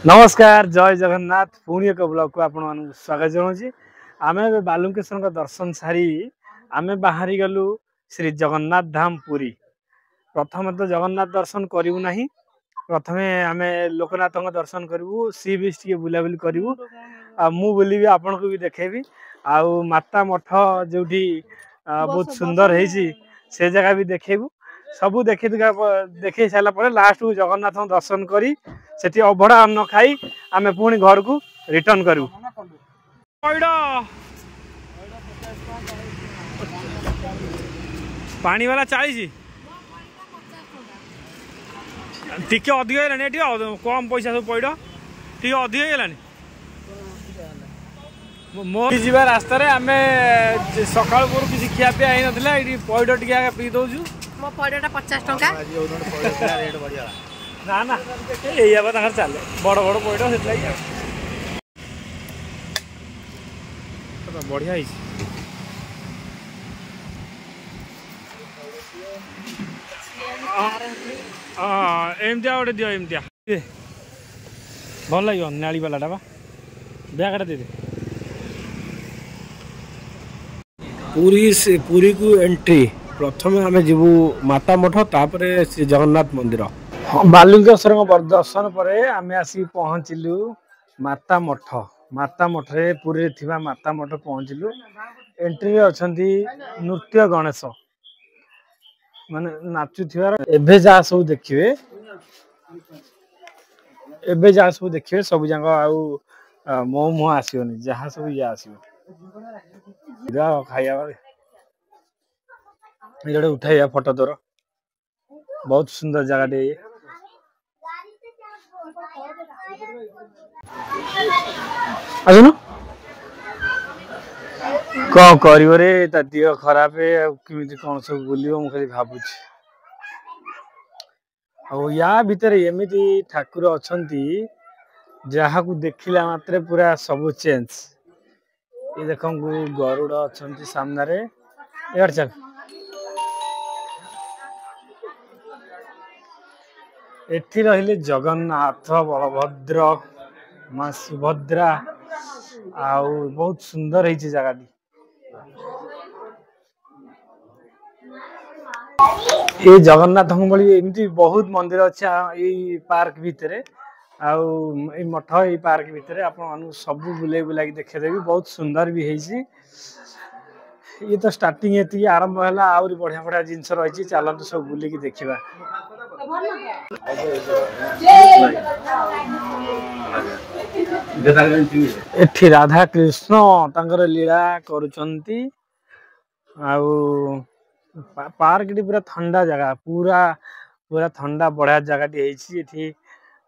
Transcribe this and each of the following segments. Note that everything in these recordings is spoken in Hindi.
नमस्कार जय जगन्नाथ पुणी एक ब्लॉग को आपण स्वागत जनाऊँ आम ए बालुकेश्वर दर्शन सारी आम बाहरी गलु श्री जगन्नाथ धाम पुरी। प्रथम तो जगन्नाथ दर्शन करूँ ना प्रथम आम लोकनाथ दर्शन करूँ सी बीच टे बुलाबुली करूँ मु बुलबी आपण को भी देखेबी आउ माता मठ जो बहुत सुंदर है से जगह भी देखेबू सबू देखे सारा लास्ट को जगन्नाथ दर्शन करी सेठी अभड़ा अन्न खाई आमे पुणी घर को रिटर्न करू। पानी वाला 40 टिके अधिक है कम पैसा सब पैड टे अधिक है मो जीवा रास्तार आम सका किसी खिया पिया होता ये पैड टे पी दौचु मो पैडटा 50 टंका ना ना ये चले बड़ बड़ पैड से बढ़िया एमती गोटे दियो एमती भल लगे नाली वालाटा बा ब्यागटा दे पुरी को एंट्री प्रथम आम जीवु माता मठ तापर श्री जगन्नाथ मंदिर बालुकेश्वर दर्शन पर आम आसी पहुँचलु माता मठ रे पुरी थिबा माता मठ पहुँचलु एंट्री अच्छा नृत्य गणेश माने नाचुथिबार एबे जा सब देखिए सब जंग आउ मो मुह आसोनी जहाँ सब ये आसो खाइया ये उठाइया फोटो तोर बहुत सुंदर जगह टे आसुन कौन कर दिह खराब कमी कौन सब बुल खाली भावुँ या भितर एमती ठाकुर अच्छा जहाँ को देखला मात्रे पूरा सब चेंज ये देख गरुड़ अच्छा सामने यार चल एठी रहिले जगन्नाथ बलभद्र माँ सुभद्रा आउ बहुत सुंदर है जगह ये जगन्नाथ एमती बहुत मंदिर अच्छा ये पार्क भितर आउ मठ ये पार्क भितर आप सब बुले बुला देखेदेवी बहुत सुंदर भी है ये तो स्टार्टिंग ये आरंभ है आहरी बढ़िया बढ़िया जिनस रही चलते सब बुलिकी देखा एठी राधा कृष्ण तांकर लीला करुचंती आउ पार्क टी पूरा ठंडा जगह पूरा ठंडा बढ़िया जगह टी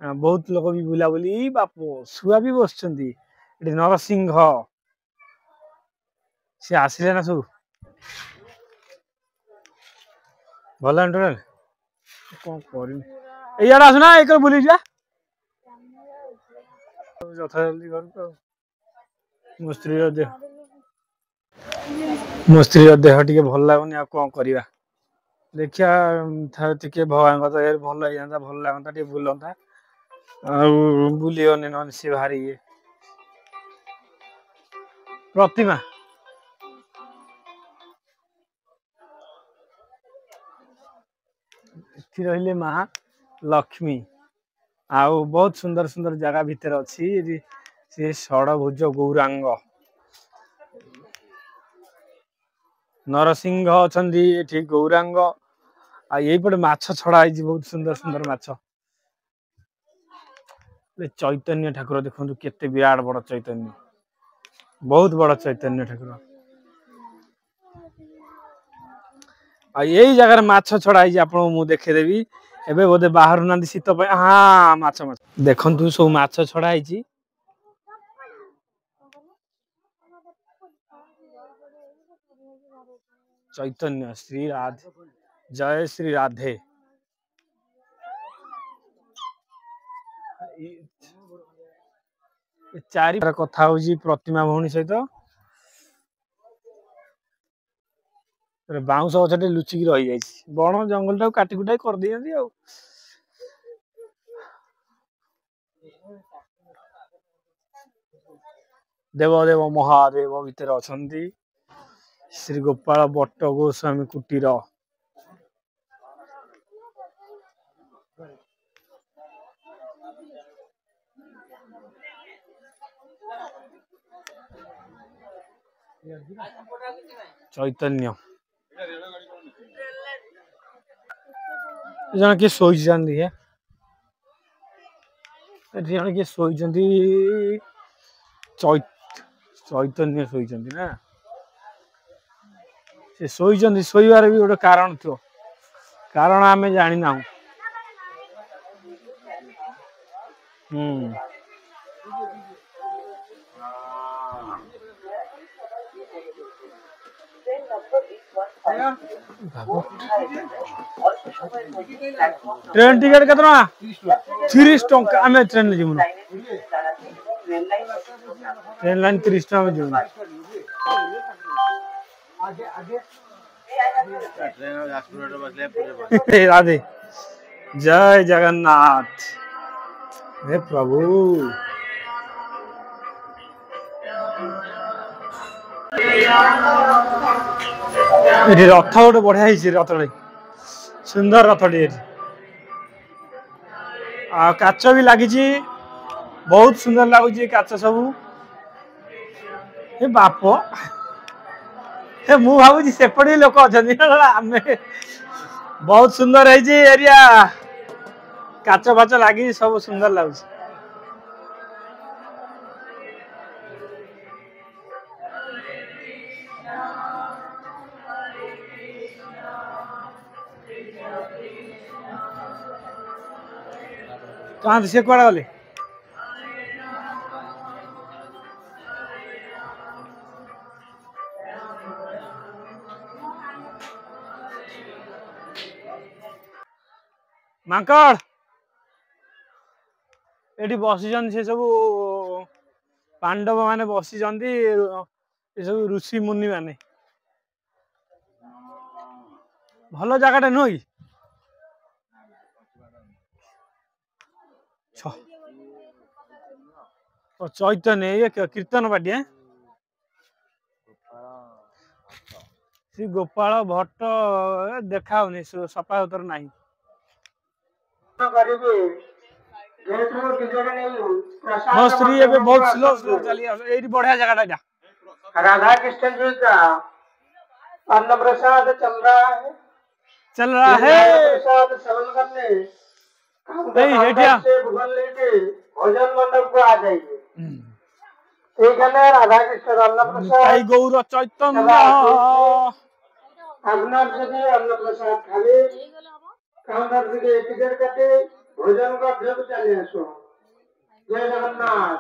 बहुत लोग भी बुलाबुली बाप छुआ भी बस नरसिंह सी आसिले ना सब भल इंटरनेट कौन कर आसुना एक बुली जा यथा जल्दी घर मुस्त्री देह टी भल लगुनि आ कौन करवा देखिया टे भगवान भल जाता भल लगता टे बुलता बुलियोनी न सी भारी ये प्रतिमा रहिले महालक्ष्मी आउ बहुत सुंदर सुंदर जगह भितर अच्छी सी षडभुज गौरांग नरसिंह अच्छा ये गौरांग आईपटे माछ छड़ा बहुत सुंदर सुंदर माछ चैतन्य ठाकुर देखो केते विराट बड़ चैतन्य बहुत बड़ चैतन्य ठाकुर यही जगह माछ छड़ा आप देखेदेवी एबे बोधे बाहर ना शीत हाँ माछ माछ देखु सब माछ छड़ा चैतन्य श्री राधे जय श्री राधे चारि कथा हूँ प्रतिमा भौणी सहित बाउंश गछ लुचिकी रही जाए बण जंगल टाक काटिकुटा कर दिया देवदेव महादेव भितर अछंती श्री गोपाल भट्ट गोस्वामी कुटीर चैतन्य जन किए शोई है जन किए शोई चैतन्य शोई ना से शोई शोइबार भी गोटे कारण थो कारण आम जानी ना ट्रेन टिकट के 30 टंका आम ट्रेन जीवन ट्रेन लाइन 30 टंका जीवन राधे जय जगन्नाथ हे प्रभु रथ गोटे बढ़िया रथ सुंदर रथ काच भी लगी बहुत सुंदर लगुच काच सब हे बाप हे मु भावी सेपटे लोक अच्छा आम बहुत सुंदर है एरिया काच फाच लगी सब सुंदर लगुच कहाँ से कुआड़े गले माकड़ एटी बसी से सब पांडव माने बसी सब ऋषि मुनि माने भल जगह नुह कि चैतन्य ये कीर्तन पार्टी श्री गोपाल भट्ट देखा सफा सुतर ना मो स्त्री बहुत स्लो स्लो चली बढ़िया जगह राधा कृष्ण जी का अन्न प्रसाद चल रहा है प्रसाद सेवन करने से भोजन लेके भोजन मंडप को आ जाइए ठीक है ना राधा कृष्ण अन्न प्रसाद गौर चैतन्य আপনার যদি अन्न प्रसाद खावे काउंटर থেকে टिकट काटे भोजन का भेद चले आसो जय जगन्नाथ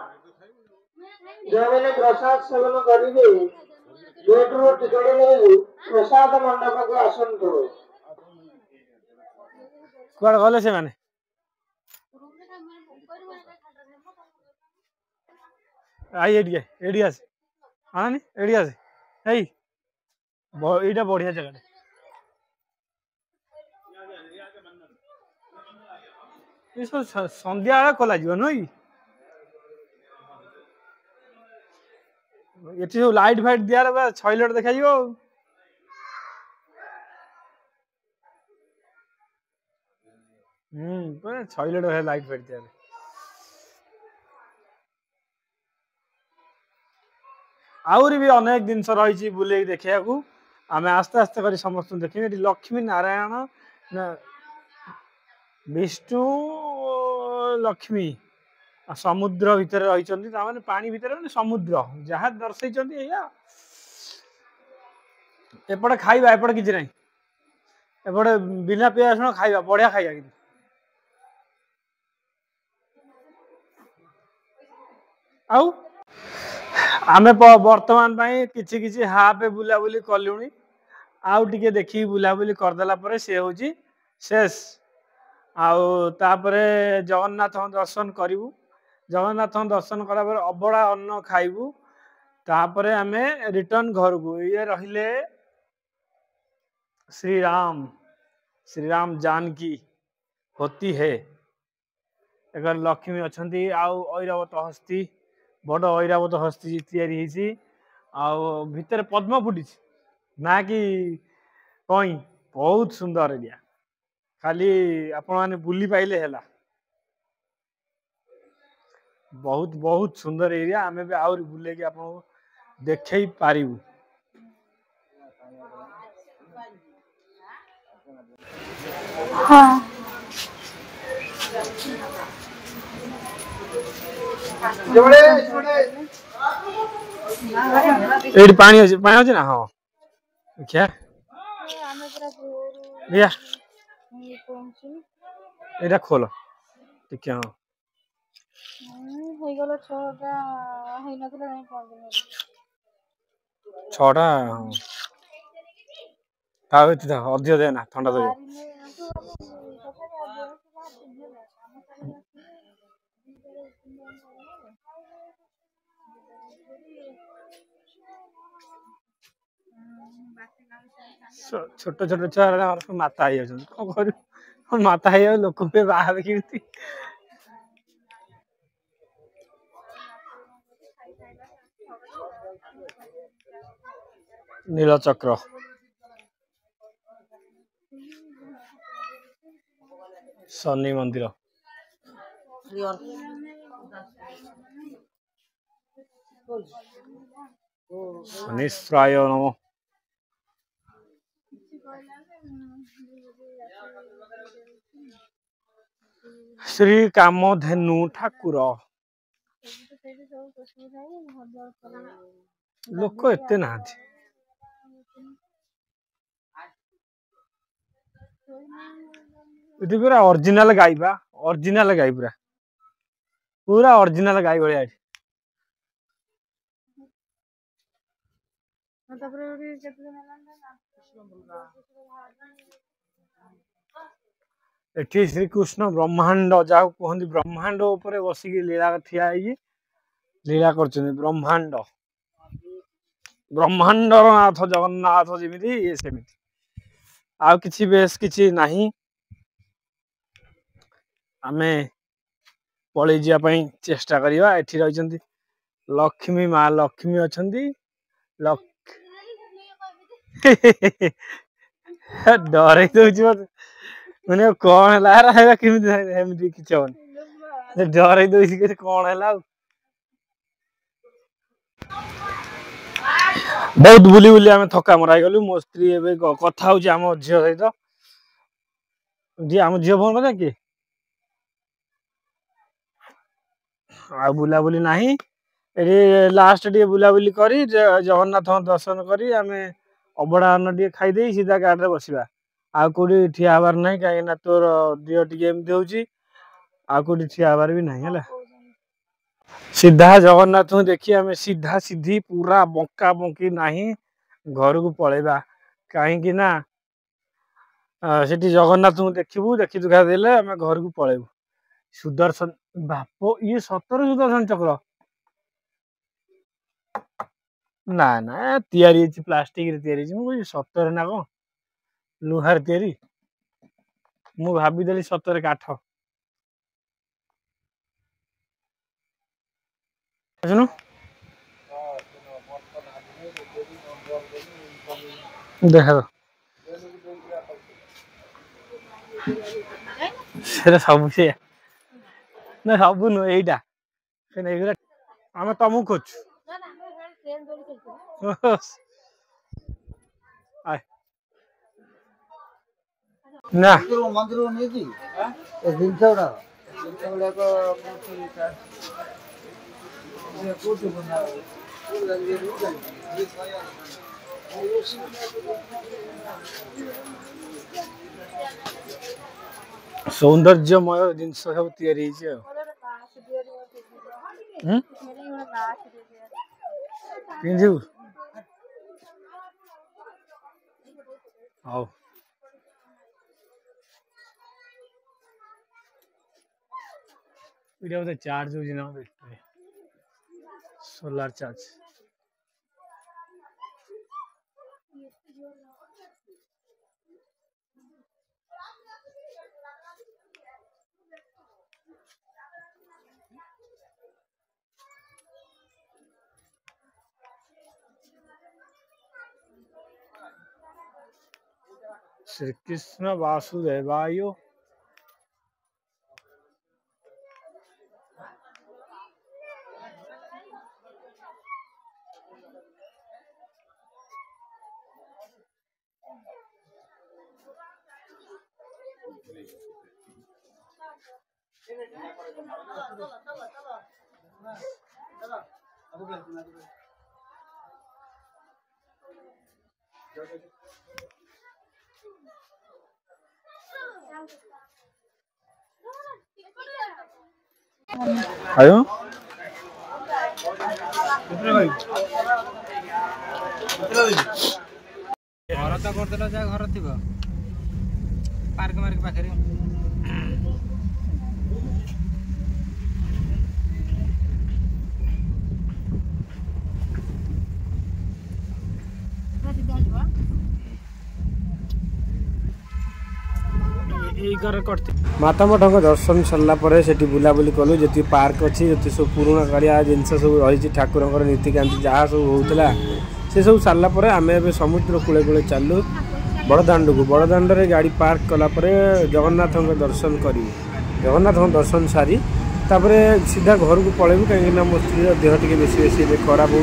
जो प्रसाद सेवन करेंगे गेट रो टिकट नहीं प्रसाद मंडप को आसंतो कुआड़ गले से माने आई एडी आसे हाँ नी एडी आसे एई एटा बढ़िया जगह ये सब संध्या खोल नुह ये सब लाइट फाइट दियार छईलट देखा छईलट लाइट फाइट दियार आउरी भी अनेक जिनस रही बुले देखा आम आस्ते आस्ते कर समस्त देखिए लक्ष्मी नारायण विष्णु लक्ष्मी समुद्र भितर रही पानी भितर समुद्र जहाँ दर्शे एपटे खाइबा एपटे किसी ना एपटे बिना पियाज रसुण खाइबा बढ़िया खाइबा कि आमे वर्तमान किछि किछि हाफ बुलाबुली कलुनी आउ टिके देखी बुलाबुली करदेला परे से होची शेष तापरे जगन्नाथ दर्शन करिवु जगन्नाथ दर्शन करा पर अबड़ा अन्न खाइबु तापरे आमे रिटर्न घर को ये रहिले श्री राम जानकी होती है एक लक्ष्मी अच्छा ऐरावत हस्ती बड़ ऐरावत हस्ती या भितर पद्म फुटी ना कि कई बहुत सुंदर एरिया खाली आपण मैंने बुली पाइले है बहुत बहुत सुंदर एरिया आमे भी आउरी बुले कि आपको देखे पारिबु। हाँ एडी पानी अछि ना हां क्या भैया एटा खोल ठीक हां छटा अधिक देना ठंडा दे छोट छोट छुआ माता हो कौन कर माता हो लोक बाहर कि नीलचक्र शनि मंदिर शनिश्राय नमः श्री कामधेनु ठाकुर लोक एते ना ये पूरा ओरिजिनल गाई बा ओरिजिनल गाई पूरा ओरिजिनल गाई भाया एठी श्री कृष्ण ब्रह्मांड जहाँ कहते ब्रह्मांड ऊपर बसिक लीला ठिया लीला कर ब्रह्मांड ब्रह्मांड नाथ जगन्नाथ जमी ये सेमि आउ किछि बेस किछि नाही आमे पळै जिया पई चेष्टा करिवा एठी रहिसंती लक्ष्मी माँ लक्ष्मी अछंती डर मैंने कौन है किमी किसी हम डर दे कौन है बहुत बुली बुली आम थका मरा गलु मो स्त्री कथा हूँ आम झील सहित आम झील फोन कर कि आ बुलाबुली नाही लास्ट टे बुलाबुली करी जगन्नाथ दर्शन करी आमे अबड़ा अन्न टे खाईदे सीधा गाड़ी बसवा आ कोडी ठिया हबार नाही कहीं तोर दिह टी एमती होची आ कोडी ठिया हबार भी नहीं है सीधा जगन्नाथ देखी आमे सीधा सीधी पूरा बंका बंकी नहीं घर को पलैबा कहीं ना सेठी जगन्नाथ देखिबू देखी दुखा देले आमे घर को पलैबू सुदर्शन बाप ये सतर सुदर्शन चक्र ना ना तैयारी प्लास्टिक रे तैयारी मु सतर ना कौन लुहार तैयारी मु भाविदेली सतर काठ सुनु देख से सब से ना सब नु एटा आम तुमको खोजु ना मंदिर नहीं कि जिनस गुड़ा सौंदर्यमय जिनस सब तैयारी पिंधु हौ इटा चार्ज हो ना सोलार चार्ज श्रीकृष्ण वासुदेवाय। आयो घर तो करदेल जहाँ घर थी पार्क मार्क पाखे माता मठ दर्शन सरला बुलाबुली कलु जी पार्क अच्छी जी सब पुराणा कालिया जिनस सब रही ठाकुर नीतिकांति जहाँ सब होता से सब सारापर आम ए समुद्र कूले कूले चलु बड़दाण्ड को बड़दाण्ड गाड़ी पार्क कलापर जगन्नाथ दर्शन करूँ जगन्नाथ दर्शन सारी तापर सीधा घर को पलैबू कहीं मो स्त्री देह टे बेसी बेसी खराब हो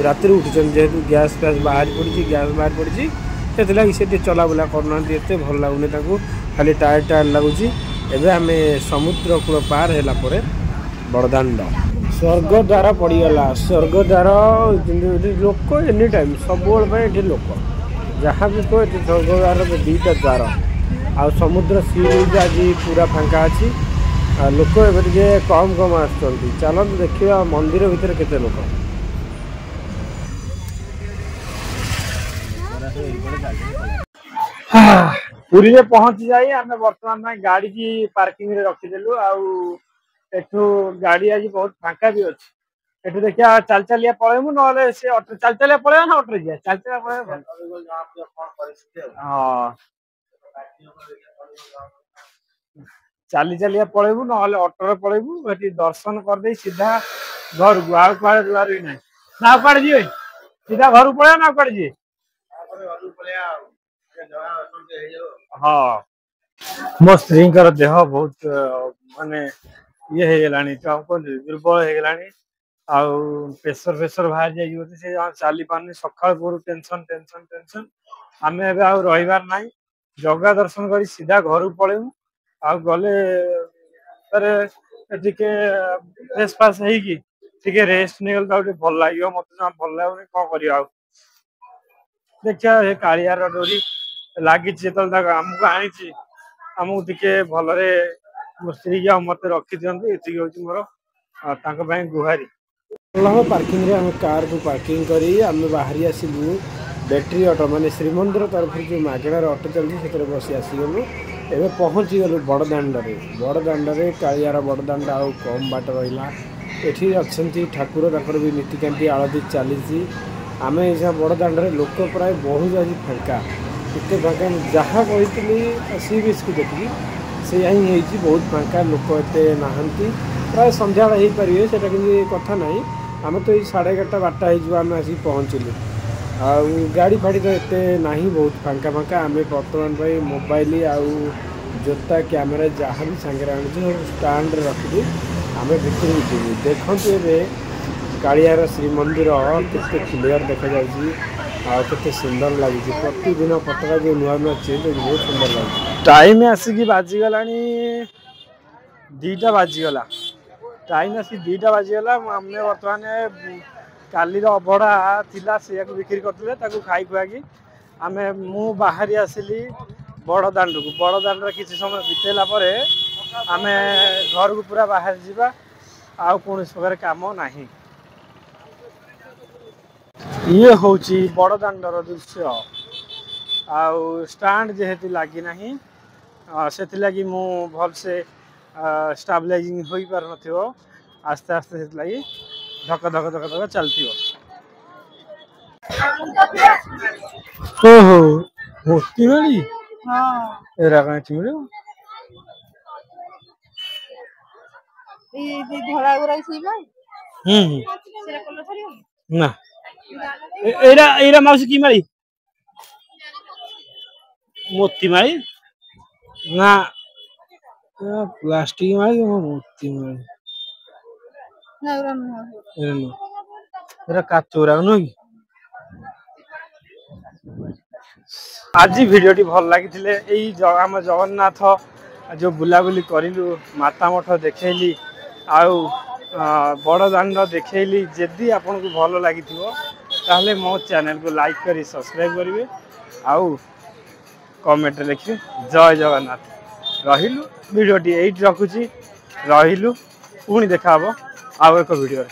राति उठी जेहेतु गैस फैस बाहर पड़ी गैस बाहर पड़ी से चलाबुला करना एत भल लगुनि खाली टायर टायर लगुच एवं आम समुद्र कूल पार है बड़दाण्ड स्वर्गद्वार पड़गला स्वर्गद्वार लोक एनी टाइम सब लोक जहाँ भी कह स्वर्गद्वार दुईटा द्वार आ समुद्र सी बीच आज पूरा फांका अच्छी लोक ए कम कम आसुँच चलते देखा मंदिर भितर केते लोक पुरी में पहुंची जाए आम बर्तमान में गाड़ी की पार्किंग रे रखीदेलु आठू गाड़ी आज बहुत फांका भी अच्छी एठू देखिया चल चलिया पलैमु ना से चल चलिया पलैया ना ऑटो जा चल चलिया पलैया हाँ चली चलिया पलैबू ना ऑटो पलैबू दर्शन करदे सीधा घर को आउ कुआड़े दुआर भी ना कुआड़े जी सीधा घर पलैया ना कुआड़े जी हाँ मो स्त्री देह बहुत माने ये दुर्बल हो प्रेसर फेसर बाहर जाए चली पारनी सका टेंशन टेंशन टेंशन आम ए रहीबार ना जगह दर्शन कर सीधा घर को पलैबू आ गले फ्रेश फास हो रेस्ट नहीं गल भल लगे मत भल लगुनि कौन कर देखिए कालियार डोरी लगी आमको आनी आमको टे भलरे मो स्त्री की मत रखी दिखाँ ये मोर गुहारी पार्किंग रे आम कार को पार्किंग करी आम बाहरी आसलु बैटेरी ऑटो माने श्रीमंदिर तरफ जो मागणार ऑटो चलती से बसी आसीगलु एवं पहुँची गलु बड़दाण्ड कालियार बड़दाण्ड आउ कम बाट रहा ये अच्छा ठाकुर तक भी नीतिकांति आलती चली आम यहाँ बड़दाण्ड लोक प्राय बहुत आज फांका इतने फांका जहाँ कही सी बीच को देखिए से ही बहुत फांका लोक एते नहांती प्राय संध्या हो पारे से कथा ना आम तो ये 11:30 12 आम आसिक पहुँचलु आ गाड़ी फाड़ी तो एते ना बहुत फांका फांका आम बर्तमान मोबाइल आउ जोता कैमेरा जहाँ भी सांगे आनी स्टाण्ड रखी आम भितर जीवु देखु कालियार श्रीमंदिर केते क्लियर देखा जाते सुंदर लगे प्रतिदिन पताका जो नुआ नुआ चेंज हो बहुत सुंदर लगे टाइम आसिक बाजीगला 2टा बाजीगला टाइम आसिक 2टा बाजीगला आम बर्तमान कालीर अभड़ा थिला से बिक्री करते खाई खुआकी आम मु बाहरी आसिली बड़दाण्ड को बड़दाण्ड किसी समय बितेला आम घर को पूरा बाहर जावा आ कौन प्रकार काम नहीं ये हूँ बड़दाण्डर दृश्य आउ स्टाण्ड जेहेतु लगी ना से लगी मु भल से स्टाबलाइजिंग हो पार न आस्ते आस्ते से लगी धक धक धक धक चलती ओहो मूर्ति वाली एरा कहीं चिमड़े धड़ा गुरा ना एरा एरा माउसी की मारी मोती माई ना प्लास्टिक माई मोती माई काचोरा नुह कि आज भिडियोटी भल लगी आम जगन्नाथ जो बुलाबुली करिलु माता मठ देखली आउ बड़ दांड देखली जदि आपन को भल लगी ताहले मो चैनल को लाइक करी सब्सक्राइब करेंगे आउ कमेंट लिखिए जय जगन्नाथ रहिलु भिडियोटी एट रखुची रहिलु पुणी देखा आउ एक वीडियो।